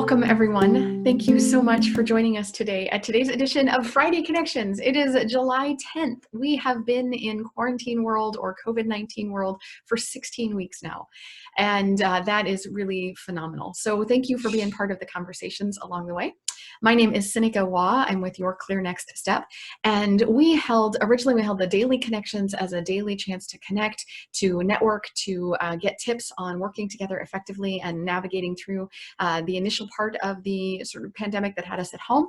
Welcome, everyone. Thank you so much for joining us today at today's edition of Friday Connections. It is July 10th. We have been in quarantine world or COVID-19 world for 16 weeks now, and that is really phenomenal. So thank you for being part of the conversations along the way. My name is Sinika Wah. I'm with Your Clear Next Step, and originally we held the daily connections as a daily chance to connect, to network, to get tips on working together effectively and navigating through the initial part of the sort of pandemic that had us at home.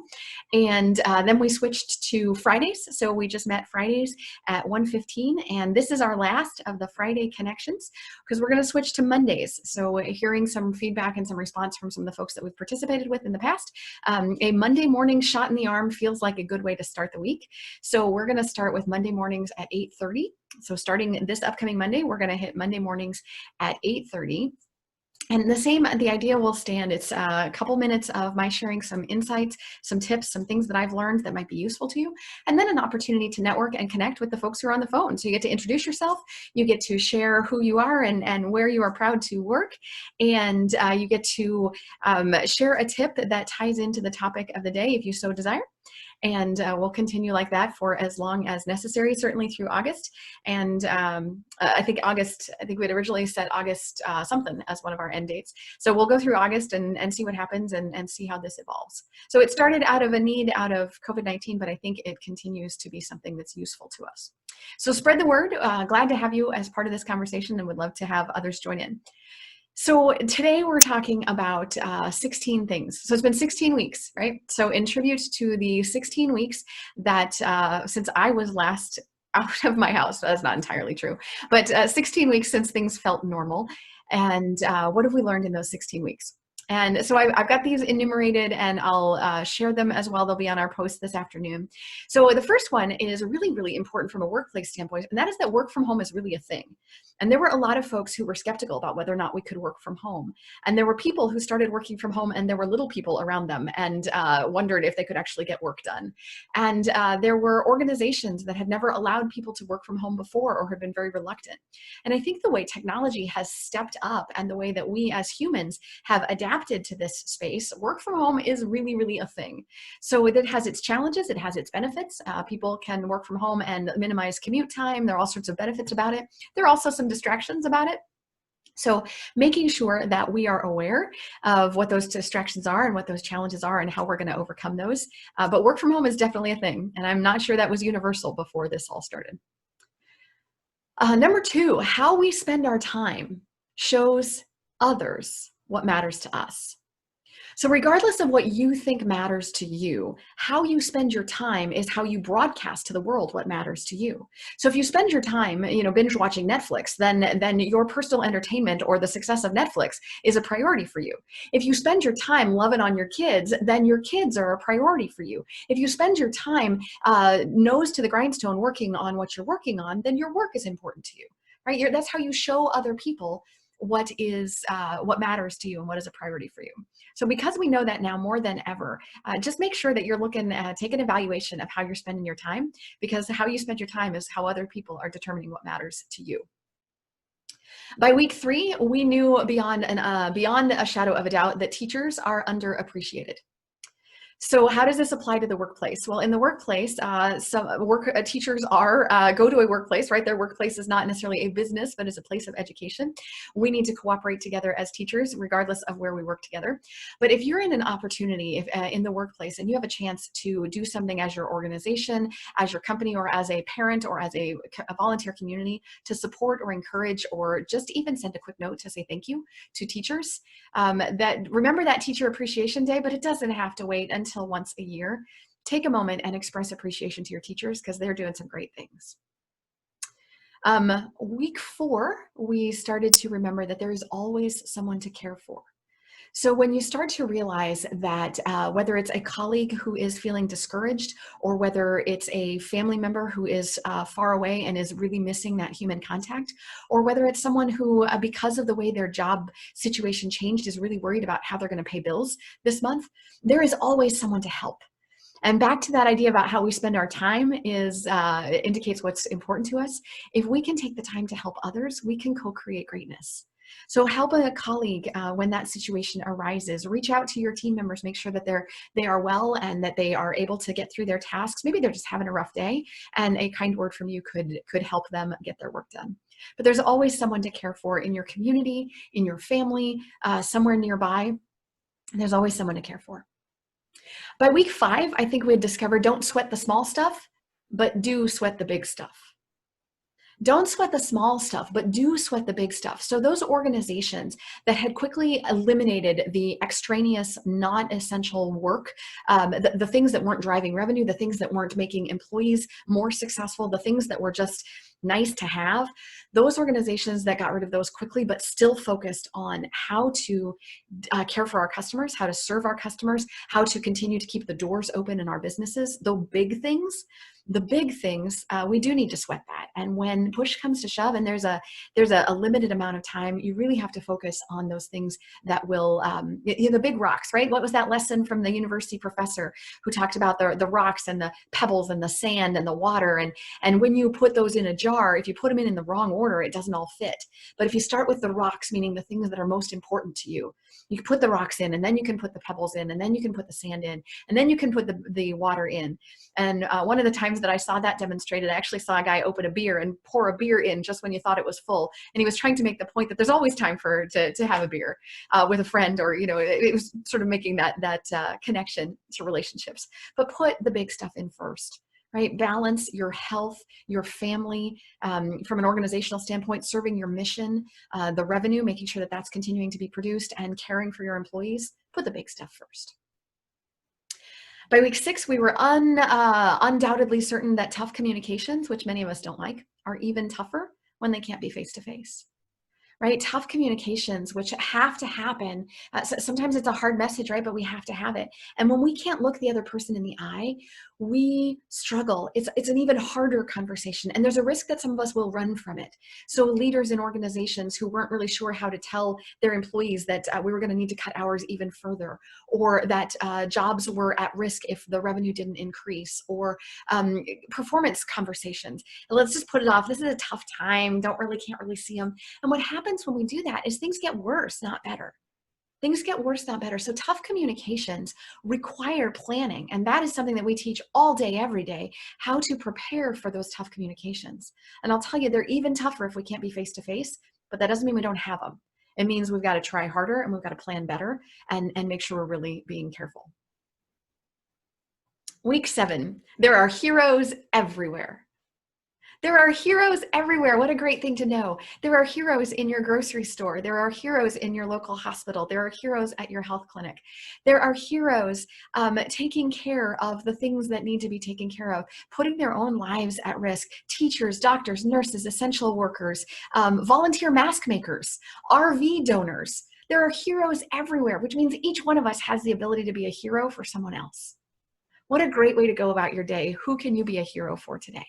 And then we switched to Fridays. So we just met Fridays at 1:15, and this is our last of the Friday connections because we're going to switch to Mondays. So hearing some feedback and some response from some of the folks that we've participated with in the past, a Monday morning shot in the arm feels like a good way to start the week. So we're going to start with Monday mornings at 8:30. So starting this upcoming Monday, we're going to hit Monday mornings at 8:30. And the idea will stand. It's a couple minutes of my sharing some insights, some tips, some things that I've learned that might be useful to you, and then an opportunity to network and connect with the folks who are on the phone. So you get to introduce yourself, you get to share who you are and where you are proud to work, and you get to share a tip that ties into the topic of the day if you so desire. And we'll continue like that for as long as necessary, certainly through August. And I think we'd originally set August something as one of our end dates. So we'll go through August and see what happens and see how this evolves. So it started out of a need out of COVID-19, but I think it continues to be something that's useful to us. So spread the word. Glad to have you as part of this conversation and would love to have others join in. So today we're talking about 16 things. So it's been 16 weeks, right? So in tribute to the 16 weeks that since I was last out of my house, that's not entirely true, but 16 weeks since things felt normal. And what have we learned in those 16 weeks? And so I've got these enumerated and I'll share them as well. They'll be on our post this afternoon. So the first one is really, really important from a workplace standpoint, and that is that work from home is really a thing. And there were a lot of folks who were skeptical about whether or not we could work from home. And there were people who started working from home and there were little people around them and wondered if they could actually get work done. And there were organizations that had never allowed people to work from home before or had been very reluctant. And I think the way technology has stepped up and the way that we as humans have adapted to this space, work from home is really, really a thing. So it has its challenges, it has its benefits. People can work from home and minimize commute time. There are all sorts of benefits about it. There are also some distractions about it. So making sure that we are aware of what those distractions are and what those challenges are and how we're going to overcome those. But work from home is definitely a thing. And I'm not sure that was universal before this all started. Number two, how we spend our time shows others what matters to us. So regardless of what you think matters to you, how you spend your time is how you broadcast to the world what matters to you. So if you spend your time, binge watching Netflix, then your personal entertainment or the success of Netflix is a priority for you. If you spend your time loving on your kids, then your kids are a priority for you. If you spend your time nose to the grindstone working on what you're working on, then your work is important to you, right? That's how you show other people what matters to you and what is a priority for you. So because we know that now more than ever, just make sure that you're take an evaluation of how you're spending your time, because how you spend your time is how other people are determining what matters to you. By week 3, we knew beyond a shadow of a doubt that teachers are underappreciated. So how does this apply to the workplace? Well, in the workplace, teachers go to a workplace, right? Their workplace is not necessarily a business, but is a place of education. We need to cooperate together as teachers, regardless of where we work together. But if you're in an opportunity in the workplace and you have a chance to do something as your organization, as your company, or as a parent, or as a volunteer community to support or encourage, or just even send a quick note to say thank you to teachers, remember that Teacher Appreciation Day, but it doesn't have to wait until once a year. Take a moment and express appreciation to your teachers because they're doing some great things. Week 4, we started to remember that there is always someone to care for. So when you start to realize that whether it's a colleague who is feeling discouraged or whether it's a family member who is far away and is really missing that human contact, or whether it's someone who, because of the way their job situation changed, is really worried about how they're going to pay bills this month, there is always someone to help. And back to that idea about how we spend our time indicates what's important to us. If we can take the time to help others, we can co-create greatness. So help a colleague when that situation arises. Reach out to your team members, make sure that they are well and that they are able to get through their tasks. Maybe they're just having a rough day, and a kind word from you could help them get their work done. But there's always someone to care for in your community, in your family, somewhere nearby. There's always someone to care for. By week 5, I think we had discovered don't sweat the small stuff, but do sweat the big stuff. Don't sweat the small stuff, but do sweat the big stuff. So those organizations that had quickly eliminated the extraneous, non-essential work, the things that weren't driving revenue, the things that weren't making employees more successful, the things that were just nice to have, those organizations that got rid of those quickly, but still focused on how to care for our customers, how to serve our customers, how to continue to keep the doors open in our businesses, the big things, we do need to sweat that. And when push comes to shove and there's a limited amount of time, you really have to focus on those things that will, the big rocks, right? What was that lesson from the university professor who talked about the rocks and the pebbles and the sand and the water? And when you put those in a jar, if you put them in the wrong order, it doesn't all fit. But if you start with the rocks, meaning the things that are most important to you, you can put the rocks in, and then you can put the pebbles in, and then you can put the sand in, and then you can put the water in. And one of the times that I saw that demonstrated, I actually saw a guy open a beer and pour a beer in just when you thought it was full. And he was trying to make the point that there's always time to have a beer with a friend, or, it was sort of making that connection to relationships. But put the big stuff in first. Right? Balance your health, your family, from an organizational standpoint, serving your mission, the revenue, making sure that that's continuing to be produced, and caring for your employees. Put the big stuff first. By week 6, we were undoubtedly certain that tough communications, which many of us don't like, are even tougher when they can't be face-to-face. Right? Tough communications, which have to happen. Sometimes it's a hard message, right? But we have to have it. And when we can't look the other person in the eye, we struggle. It's an even harder conversation. And there's a risk that some of us will run from it. So leaders in organizations who weren't really sure how to tell their employees that we were going to need to cut hours even further, or that jobs were at risk if the revenue didn't increase, or performance conversations. Let's just put it off. This is a tough time. Can't really see them. And what happens when we do that is things get worse, not better. Things get worse, not better. So tough communications require planning. And that is something that we teach all day, every day, how to prepare for those tough communications. And I'll tell you, they're even tougher if we can't be face-to-face, but that doesn't mean we don't have them. It means we've got to try harder, and we've got to plan better, and make sure we're really being careful. Week 7, there are heroes everywhere. There are heroes everywhere. What a great thing to know. There are heroes in your grocery store. There are heroes in your local hospital. There are heroes at your health clinic. There are heroes taking care of the things that need to be taken care of, putting their own lives at risk. Teachers, doctors, nurses, essential workers, volunteer mask makers, RV donors. There are heroes everywhere, which means each one of us has the ability to be a hero for someone else. What a great way to go about your day. Who can you be a hero for today?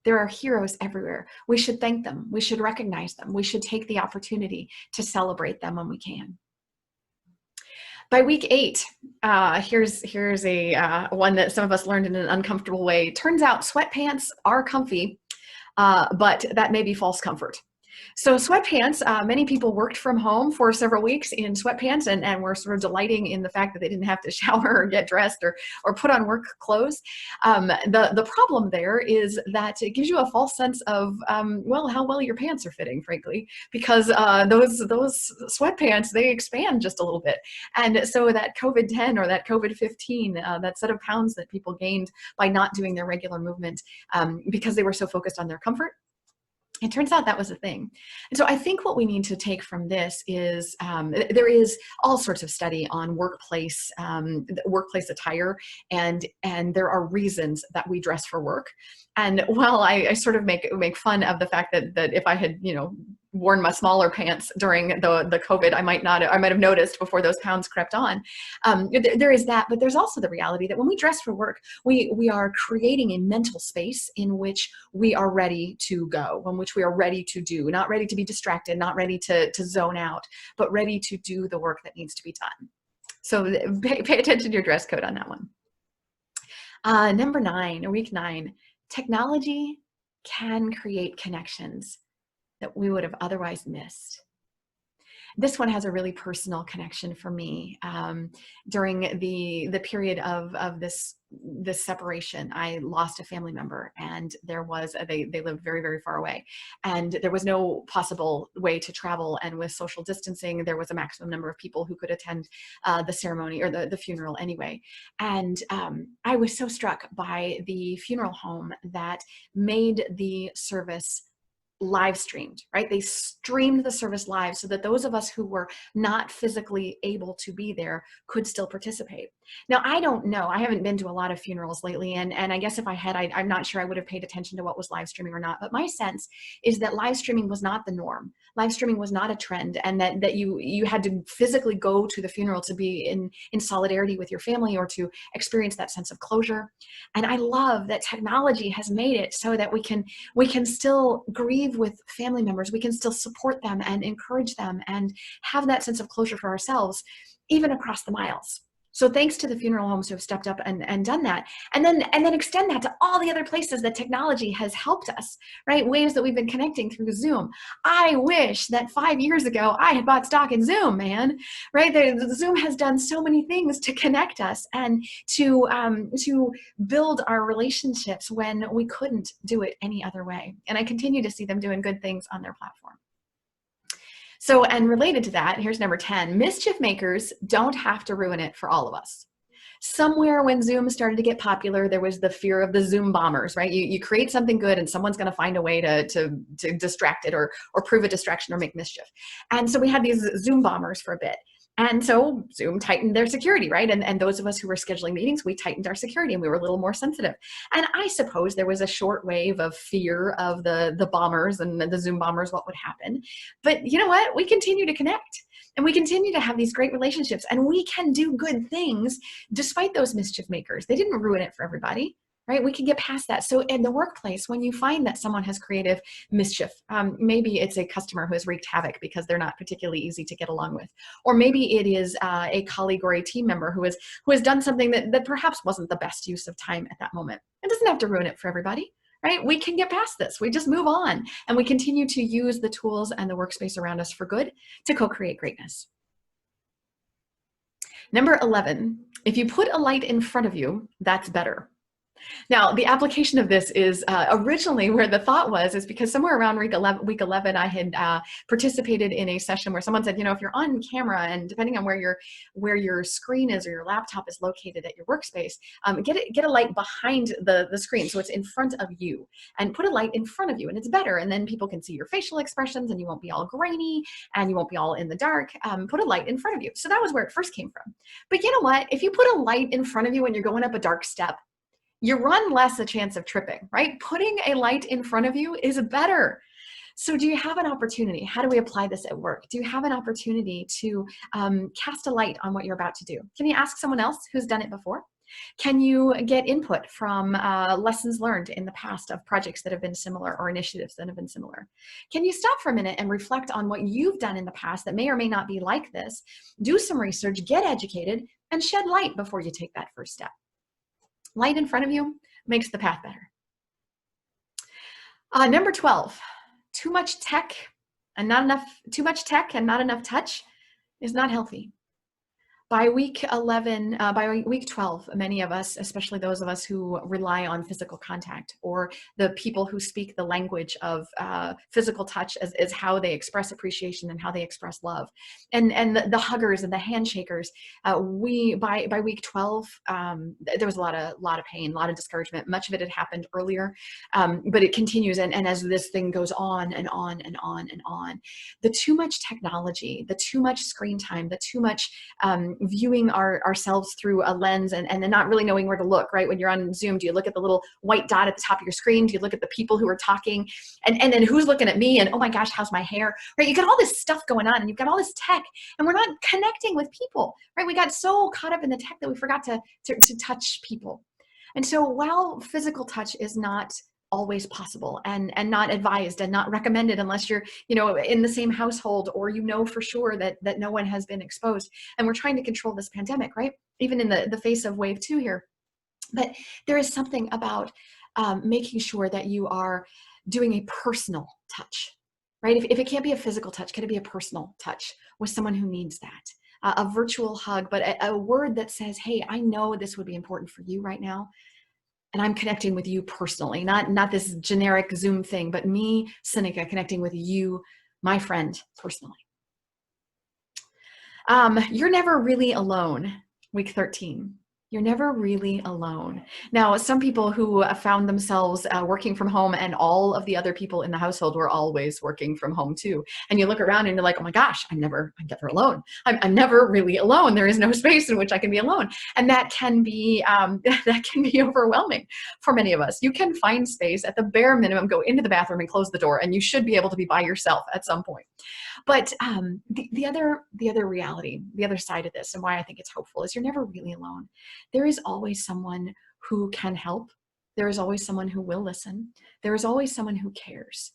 There are heroes everywhere. We should thank them. We should recognize them. We should take the opportunity to celebrate them when we can. By week 8, here's a one that some of us learned in an uncomfortable way. Turns out sweatpants are comfy, but that may be false comfort. So sweatpants, many people worked from home for several weeks in sweatpants, and were sort of delighting in the fact that they didn't have to shower or get dressed or put on work clothes. The problem there is that it gives you a false sense of, how well your pants are fitting, frankly, because those sweatpants, they expand just a little bit. And so that COVID-10 or that COVID-15, that set of pounds that people gained by not doing their regular movement because they were so focused on their comfort, it turns out that was a thing. And so I think what we need to take from this is there is all sorts of study on workplace attire, and there are reasons that we dress for work. And while I sort of make fun of the fact that if I had worn my smaller pants during the COVID, I might have noticed before those pounds crept on. There is that, but there's also the reality that when we dress for work, we are creating a mental space in which we are ready to go, in which we are ready to do, not ready to be distracted, not ready to zone out, but ready to do the work that needs to be done. So pay attention to your dress code on that one. Number 9, week 9, technology can create connections that we would have otherwise missed. This one has a really personal connection for me. During the period of this separation, I lost a family member, and there was they lived very, very far away, and there was no possible way to travel. And with social distancing, there was a maximum number of people who could attend the ceremony or the funeral anyway. And I was so struck by the funeral home that made the service live streamed, right? They streamed the service live so that those of us who were not physically able to be there could still participate. Now, I don't know. I haven't been to a lot of funerals lately, and I guess if I had, I'm not sure I would have paid attention to what was live streaming or not. But my sense is that live streaming was not the norm. Live streaming was not a trend, and that you had to physically go to the funeral to be in solidarity with your family or to experience that sense of closure. And I love that technology has made it so that we can still grieve with family members. We can still support them and encourage them and have that sense of closure for ourselves, even across the miles. So thanks to the funeral homes who have stepped up and done that. And then extend that to all the other places that technology has helped us, right? Ways that we've been connecting through Zoom. I wish that 5 years ago I had bought stock in Zoom, man, right? The Zoom has done so many things to connect us and to build our relationships when we couldn't do it any other way. And I continue to see them doing good things on their platform. So, and related to that, here's number 10, mischief makers don't have to ruin it for all of us. Somewhere when Zoom started to get popular, there was the fear of the Zoom bombers, right? You create something good and someone's going to find a way to distract it or prove a distraction or make mischief. And so we had these Zoom bombers for a bit. And so Zoom tightened their security, right? And those of us who were scheduling meetings, we tightened our security and we were a little more sensitive. And I suppose there was a short wave of fear of the bombers and the Zoom bombers, what would happen. But you know what? We continue to connect and we continue to have these great relationships, and we can do good things despite those mischief makers. They didn't ruin it for everybody. Right? We can get past that. So in the workplace, when you find that someone has creative mischief, maybe it's a customer who has wreaked havoc because they're not particularly easy to get along with. Or maybe it is a colleague or a team member who has done something that perhaps wasn't the best use of time at that moment. It doesn't have to ruin it for everybody. Right? We can get past this. We just move on and we continue to use the tools and the workspace around us for good to co-create greatness. Number 11, if you put a light in front of you, that's better. Now, the application of this is originally where the thought was is because somewhere around week 11, I had participated in a session where someone said, if you're on camera and depending on where your screen is or your laptop is located at your workspace, get a light behind the screen so it's in front of you, and put a light in front of you, and it's better. And then people can see your facial expressions and you won't be all grainy and you won't be all in the dark. Put a light in front of you. So that was where it first came from. But you know what? If you put a light in front of you when you're going up a dark step, you run less a chance of tripping, right? Putting a light in front of you is better. So do you have an opportunity? How do we apply this at work? Do you have an opportunity to cast a light on what you're about to do? Can you ask someone else who's done it before? Can you get input from lessons learned in the past of projects that have been similar or initiatives that have been similar? Can you stop for a minute and reflect on what you've done in the past that may or may not be like this? Do some research, get educated, and shed light before you take that first step. Light in front of you makes the path better. Number 12, too much tech and not enough touch is not healthy. By week 12, many of us, especially those of us who rely on physical contact, or the people who speak the language of physical touch as how they express appreciation and how they express love, and the huggers and the handshakers, by week 12, there was a lot of pain, a lot of discouragement. Much of it had happened earlier, but it continues, and as this thing goes on and on and on and on, the too much technology, the too much screen time, the too much viewing ourselves through a lens and then not really knowing where to look, right? When you're on Zoom, do you look at the little white dot at the top of your screen? Do you look at the people who are talking? And then who's looking at me? And oh my gosh, how's my hair? Right? You got all this stuff going on and you've got all this tech and we're not connecting with people, right? We got so caught up in the tech that we forgot to touch people. And so while physical touch is not always possible and not advised and not recommended unless you're in the same household or for sure that no one has been exposed, and we're trying to control this pandemic, right, even in the face of wave 2 here. But there is something about making sure that you are doing a personal touch, right? If it can't be a physical touch, can it be a personal touch with someone who needs that? A virtual hug, but a word that says, hey, I know this would be important for you right now, and I'm connecting with you personally, not this generic Zoom thing, but me, Seneca, connecting with you, my friend, personally. You're never really alone, week 13. You're never really alone. Now, some people who found themselves working from home and all of the other people in the household were always working from home too. And you look around and you're like, oh my gosh, I'm never alone. I'm never really alone. There is no space in which I can be alone. And that can be, that can be overwhelming for many of us. You can find space at the bare minimum, go into the bathroom and close the door, and you should be able to be by yourself at some point. But the other reality, the other side of this, and why I think it's hopeful, is you're never really alone. There is always someone who can help. There is always someone who will listen. There is always someone who cares.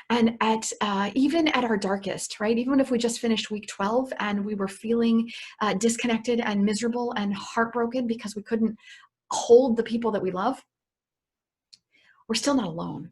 And at even at our darkest, right? Even if we just finished week 12 and we were feeling disconnected and miserable and heartbroken because we couldn't hold the people that we love, we're still not alone.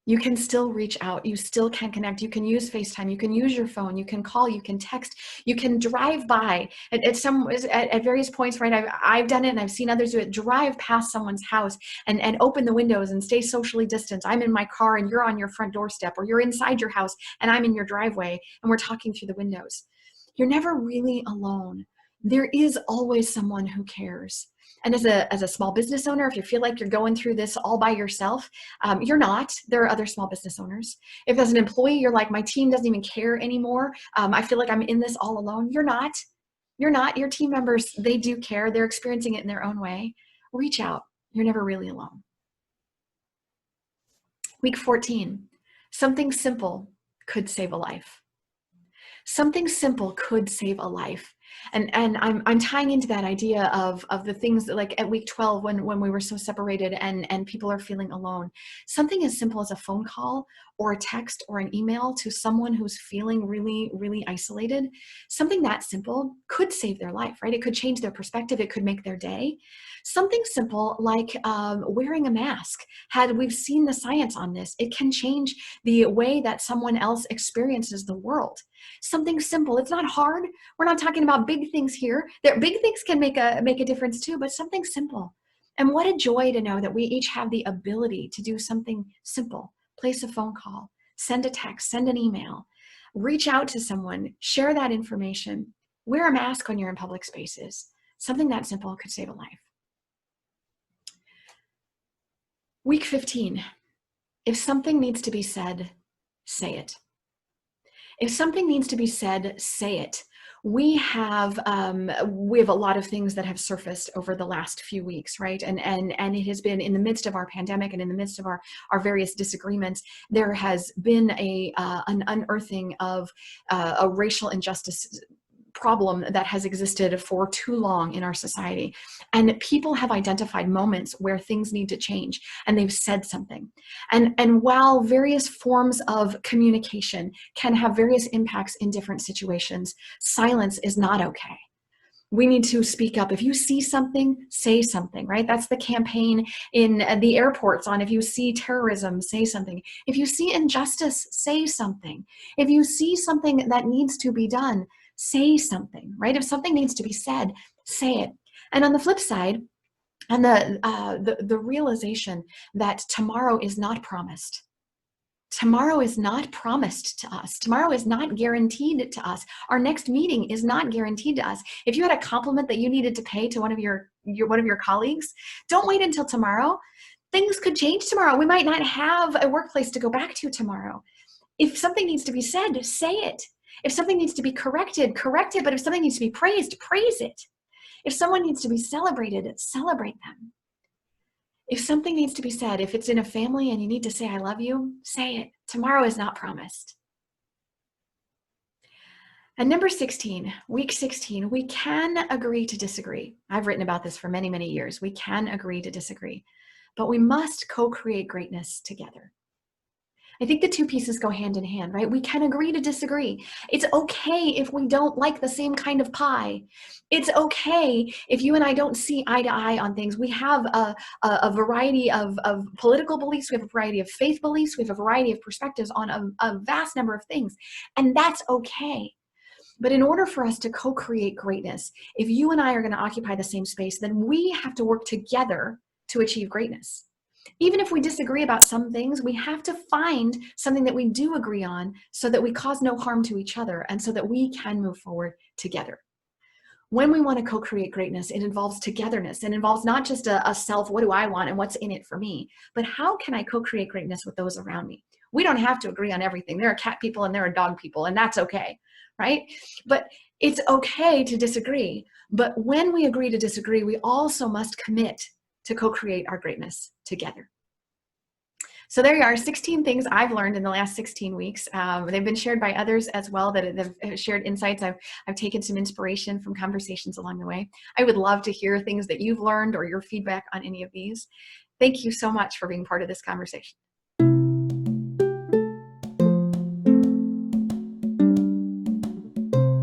You can still reach out. You still can connect. You can use FaceTime. You can use your phone. You can call. You can text. You can drive by at various points, right? I've done it and I've seen others do it. Drive past someone's house and open the windows and stay socially distanced. I'm in my car and you're on your front doorstep, or you're inside your house and I'm in your driveway and we're talking through the windows. You're never really alone. There is always someone who cares. And as a small business owner, if you feel like you're going through this all by yourself, you're not. There are other small business owners. If as an employee, you're like, my team doesn't even care anymore, I feel like I'm in this all alone. You're not. You're not. Your team members, they do care. They're experiencing it in their own way. Reach out. You're never really alone. Week 14, something simple could save a life. Something simple could save a life. And I'm tying into that idea of the things that, like at week 12, when we were so separated and people are feeling alone, something as simple as a phone call or a text or an email to someone who's feeling really, really isolated, something that simple could save their life, right? It could change their perspective. It could make their day. Something simple like wearing a mask. We've seen the science on this, it can change the way that someone else experiences the world. Something simple. It's not hard. We're not talking about big things here. Big things can make a difference too, but something simple. And what a joy to know that we each have the ability to do something simple. Place a phone call, send a text, send an email, reach out to someone, share that information, wear a mask when you're in public spaces. Something that simple could save a life. Week 15, if something needs to be said, say it. If something needs to be said, say it. We have a lot of things that have surfaced over the last few weeks, right? And it has been in the midst of our pandemic and in the midst of our various disagreements, there has been an unearthing of a racial injustice problem that has existed for too long in our society. And people have identified moments where things need to change and they've said something. And while various forms of communication can have various impacts in different situations, silence is not okay. We need to speak up. If you see something, say something, right? That's the campaign in the airports on if you see terrorism, say something. If you see injustice, say something. If you see something that needs to be done, say something, right? If something needs to be said, say it. And on the flip side, and the realization that tomorrow is not promised. Tomorrow is not promised to us. Tomorrow is not guaranteed to us. Our next meeting is not guaranteed to us. If you had a compliment that you needed to pay to one of your colleagues, don't wait until tomorrow. Things could change tomorrow. We might not have a workplace to go back to tomorrow. If something needs to be said, say it. If something needs to be corrected, correct it. But if something needs to be praised, praise it. If someone needs to be celebrated, celebrate them. If something needs to be said, if it's in a family and you need to say, I love you, say it. Tomorrow is not promised. And number 16, week 16, we can agree to disagree. I've written about this for many, many years. We can agree to disagree, but we must co-create greatness together. I think the two pieces go hand in hand, right? We can agree to disagree. It's okay if we don't like the same kind of pie. It's okay if you and I don't see eye to eye on things. We have a variety of political beliefs. We have a variety of faith beliefs. We have a variety of perspectives on a vast number of things. And that's okay. But in order for us to co-create greatness, if you and I are going to occupy the same space, then we have to work together to achieve greatness. Even if we disagree about some things, we have to find something that we do agree on so that we cause no harm to each other and so that we can move forward together. When we want to co-create greatness, it involves togetherness. It involves not just a self, what do I want and what's in it for me, but how can I co-create greatness with those around me? We don't have to agree on everything. There are cat people and there are dog people, and that's okay, right? But it's okay to disagree. But when we agree to disagree, we also must commit to co-create our greatness together. So there you are, 16 things I've learned in the last 16 weeks. They've been shared by others as well that have shared insights. I've taken some inspiration from conversations along the way. I would love to hear things that you've learned or your feedback on any of these. Thank you so much for being part of this conversation.